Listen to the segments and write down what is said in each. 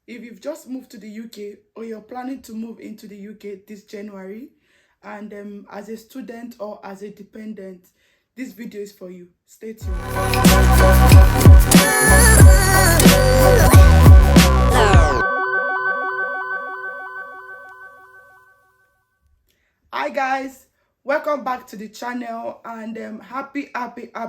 If you've just moved to the UK or you're planning to move into the UK this January, and as a student or as a dependent, this video is for you. Stay tuned. Hi guys, welcome back to the channel, and happy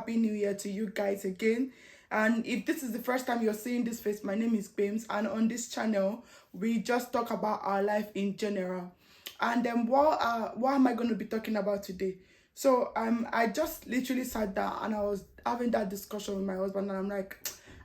new year to you guys again. And if this is the first time you're seeing this face, my name is James, and on this channel we just talk about our life in general. And what am I going to be talking about today? So I just literally sat down and I was having that discussion with my husband, and I'm like,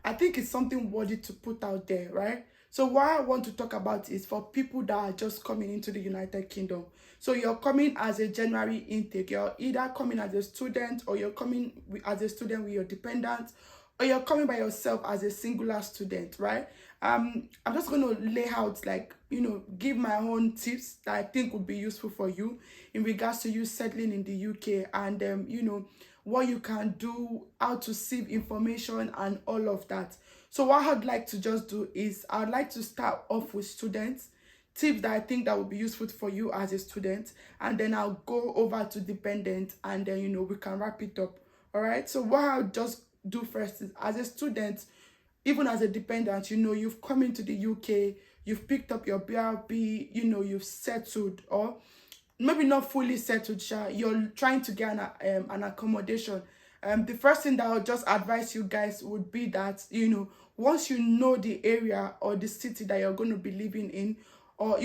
I think it's something worthy to put out there, right? So what I want to talk about is for people that are just coming into the United Kingdom. So you're coming as a January intake. You're either coming as a student, or you're coming as a student with your dependents, or you're coming by yourself as a singular student, right? I'm just going to lay out, like, give my own tips that I think would be useful for you in regards to you settling in the UK, and what you can do, how to sieve information and all of that. So what I'd like to just do is I'd like to start off with students, tips that I think that would be useful for you as a student, and then I'll go over to dependent, and then we can wrap it up. All right, so what I'll just do first is, as a student, even as a dependent, you've come into the UK, you've picked up your BRB, you've settled, or maybe not fully settled, you're trying to get an accommodation. The first thing that I'll just advise you guys would be that, once you know the area or the city that you're going to be living in, or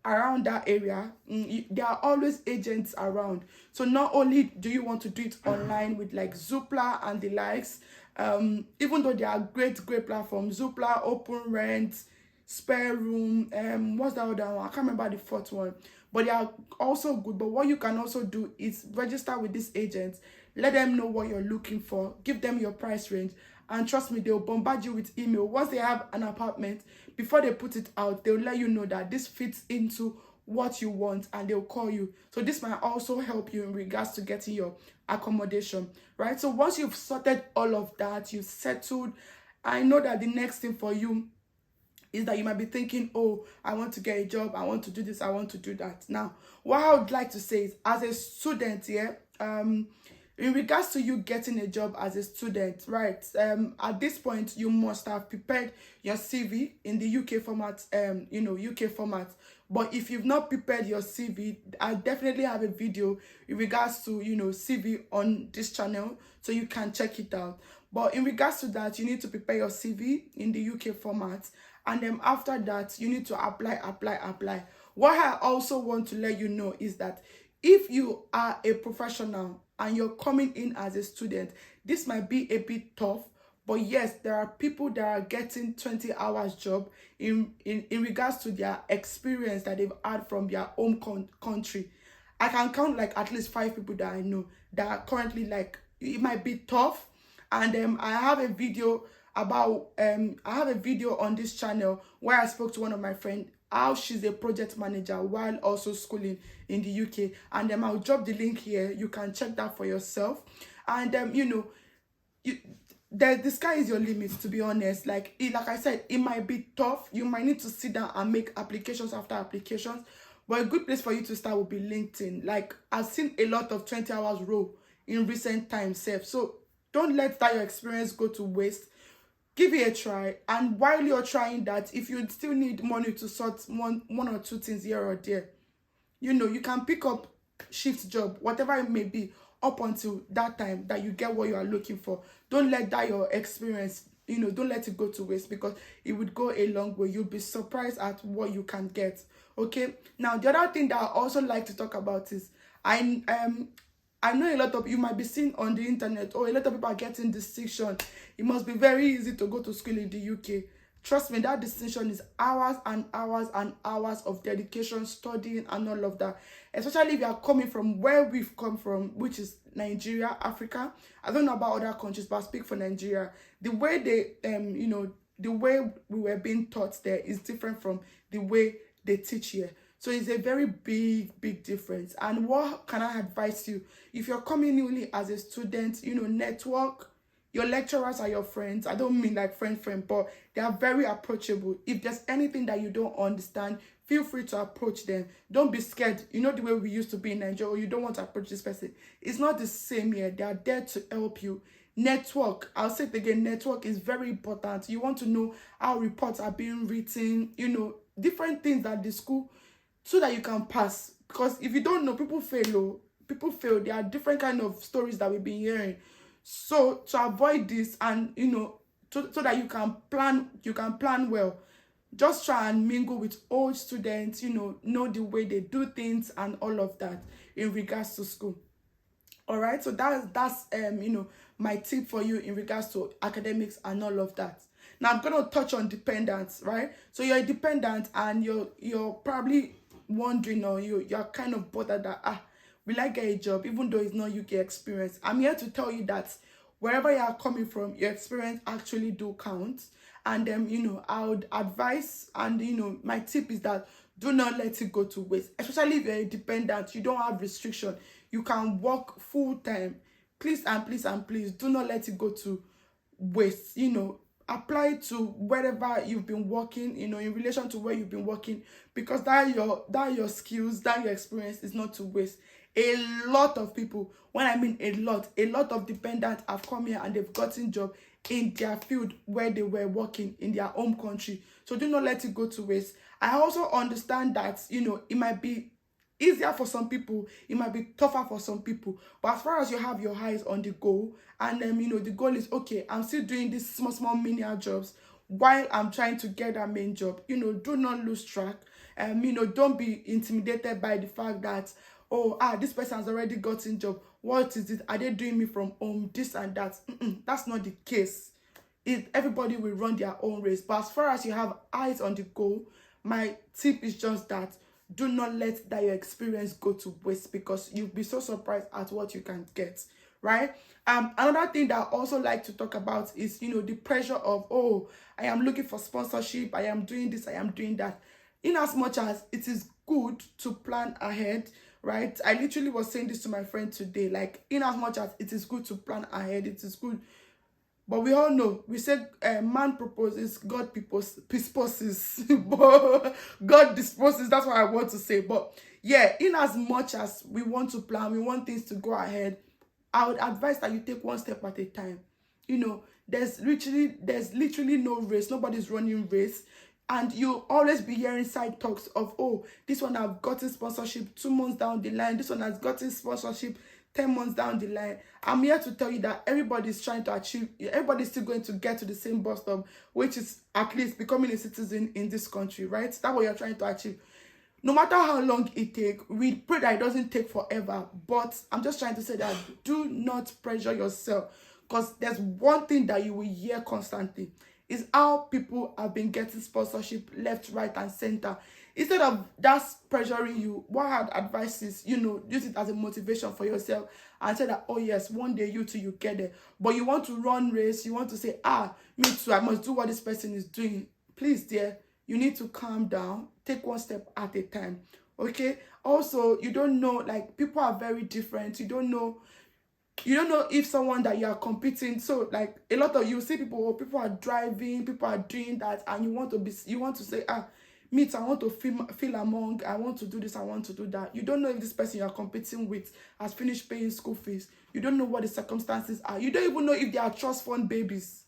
around that area, there are always agents around. So not only do you want to do it online with like Zoopla and the likes, even though there are great platforms, Zoopla, Open Rent, Spare Room, what's the other one? I can't remember the fourth one, but they are also good. But what you can also do is register with these agents, let them know what you're looking for, give them your price range, and trust me, they'll bombard you with email. Once they have an apartment, before they put it out, they'll let you know that this fits into what you want, and they'll call you. So this might also help you in regards to getting your accommodation, right? So once you've sorted all of that, you've settled, I know that the next thing for you is that you might be thinking, oh, I want to get a job, I want to do this, I want to do that. Now, what I would like to say is, as a student, in regards to you getting a job as a student, right, at this point you must have prepared your CV in the UK format, UK format. But if you've not prepared your CV, I definitely have a video in regards to CV on this channel, so you can check it out. But in regards to that, you need to prepare your CV in the UK format, and then after that you need to apply. What I also want to let you know is that if you are a professional and you're coming in as a student, this might be a bit tough. But yes, there are people that are getting 20 hours job in regards to their experience that they've had from their home country. I can count like at least 5 people that I know that are currently, like, it might be tough. And I have a video about on this channel where I spoke to one of my friends, how she's a project manager while also schooling in the UK. And I'll drop the link here. You can check that for yourself. And the sky is your limit, to be honest. Like I said, it might be tough. You might need to sit down and make applications after applications. But a good place for you to start would be LinkedIn. Like, I've seen a lot of 20 hours role in recent times, so don't let that your experience go to waste. Give it a try, and while you're trying that, if you still need money to sort one or two things here or there, you can pick up shift job, whatever it may be, up until that time that you get what you are looking for. Don't let that your experience, don't let it go to waste, because it would go a long way. You'll be surprised at what you can get. Okay, now the other thing that I also like to talk about is, I know a lot of you might be seeing on the internet, oh, a lot of people are getting distinction. It must be very easy to go to school in the UK. Trust me, that distinction is hours and hours and hours of dedication, studying, and all of that. Especially if you are coming from where we've come from, which is Nigeria, Africa. I don't know about other countries, but I speak for Nigeria. The way they, the way we were being taught there is different from the way they teach here. So it's a very big difference. And what can I advise you? If you're coming newly as a student, network. Your lecturers are your friends. I don't mean like friend, but they are very approachable. If there's anything that you don't understand, feel free to approach them. Don't be scared. You know the way we used to be in Nigeria, or you don't want to approach this person. It's not the same here. They are there to help you. Network, I'll say it again, network is very important. You want to know how reports are being written, you know, different things at the school, so that you can pass. Because if you don't know, people fail. Oh, people fail. There are different kind of stories that we've been hearing. So to avoid this, and you know, so that you can plan well, just try and mingle with old students, you know the way they do things and all of that in regards to school. All right, so that's you know, my tip for you in regards to academics and all of that. Now I'm gonna touch on dependence, right? So you're a dependent, and you're probably wondering, or you're kind of bothered that, will I get a job even though it's not UK experience? I'm here to tell you that wherever you are coming from, your experience actually do count. And you know, I would advise, and you know, my tip is that do not let it go to waste, especially if you're a dependent, you don't have restriction, you can work full time. Please and please and please do not let it go to waste. You know, apply to wherever you've been working, you know, in relation to where you've been working, because that your skills, that your experience is not to waste. A lot of people, when I mean a lot of dependents have come here and they've gotten job in their field where they were working in their home country. So do not let it go to waste. I also understand that, you know, it might be easier for some people, it might be tougher for some people, but as far as you have your eyes on the goal, and you know, the goal is, okay, I'm still doing these small menial jobs while I'm trying to get that main job, you know, do not lose track. You know, don't be intimidated by the fact that, oh, this person has already gotten job, what is it, are they doing me from home, this and that. That's not the case. Everybody will run their own race, but as far as you have eyes on the goal, my tip is just that do not let that your experience go to waste, because you'll be so surprised at what you can get, right? Another thing that I also like to talk about is, you know, the pressure of, oh, I am looking for sponsorship, I am doing this, I am doing that. In as much as it is good to plan ahead, right? I literally was saying this to my friend today, like, in as much as it is good to plan ahead, it is good. But we all know, we say man proposes, God disposes. God disposes, that's what I want to say. But yeah, in as much as we want to plan, we want things to go ahead, I would advise that you take one step at a time. You know, there's literally no race. Nobody's running race. And you always be hearing side talks of, oh, this one have gotten sponsorship 2 months down the line. This one has gotten sponsorship 10 months down the line. I'm here to tell you that everybody's trying to achieve, everybody's still going to get to the same bus stop, which is at least becoming a citizen in this country, right? That's what you're trying to achieve. No matter how long it takes, we pray that it doesn't take forever. But I'm just trying to say that do not pressure yourself, because there's one thing that you will hear constantly is how people have been getting sponsorship left, right, and center. Instead of that pressuring you, what I'd advise is, you know, use it as a motivation for yourself and say that, oh yes, one day you too, you get there. But you want to run race, you want to say, me too, I must do what this person is doing. Please, dear, you need to calm down, take one step at a time, okay? Also, you don't know, like, people are very different. You don't know if someone that you are competing, so like a lot of you see people are driving, people are doing that, and you want to say, me too, I want to feel among, I want to do this, I want to do that. You don't know if this person you are competing with has finished paying school fees. You don't know what the circumstances are. You don't even know if they are trust fund babies,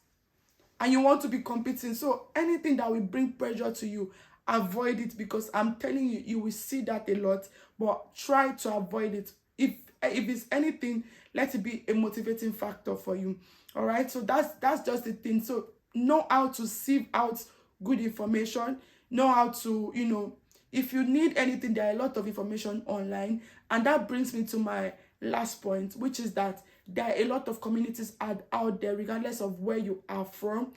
and you want to be competing. So anything that will bring pressure to you, avoid it, because I'm telling you, you will see that a lot. But try to avoid it. If it's anything, let it be a motivating factor for you. All right, so that's just the thing. So know how to sieve out good information, know how to, you know, if you need anything, there are a lot of information online. And that brings me to my last point, which is that there are a lot of communities out there, regardless of where you are from.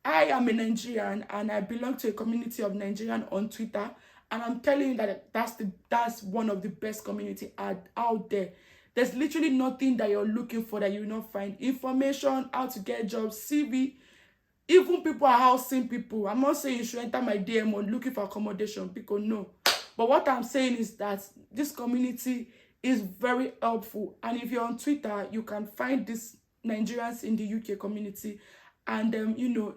I am a Nigerian, and I belong to a community of Nigerian on Twitter, and I'm telling you that that's one of the best community out there. There's literally nothing that you're looking for that you will not find. Information, how to get jobs, CV. Even people are housing people. I'm not saying you should enter my DM or looking for accommodation, because no. But what I'm saying is that this community is very helpful. And if you're on Twitter, you can find this Nigerians in the UK community, and you know,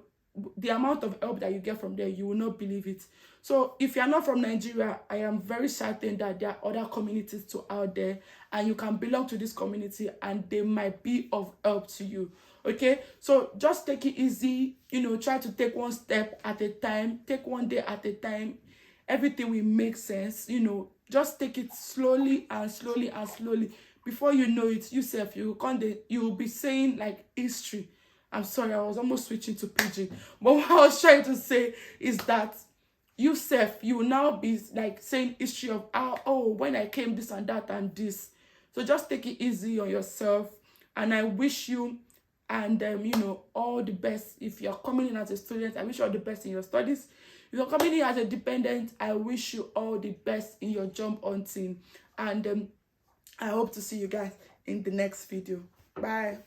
the amount of help that you get from there, you will not believe it. So if you're not from Nigeria, I am very certain that there are other communities too out there, and you can belong to this community and they might be of help to you. Okay, so just take it easy, you know, try to take one step at a time, take one day at a time. Everything will make sense, you know. Just take it slowly and slowly and slowly. Before you know it, yourself, you will be saying like history. I'm sorry, I was almost switching to pidgin. But what I was trying to say is that yourself, you will now be like saying history of how, oh, when I came, this and that and this. So just take it easy on yourself. And I wish you and you know, all the best. If you're coming in as a student, I wish you all the best in your studies. If you're coming in as a dependent, I wish you all the best in your job hunting. And I hope to see you guys in the next video. Bye.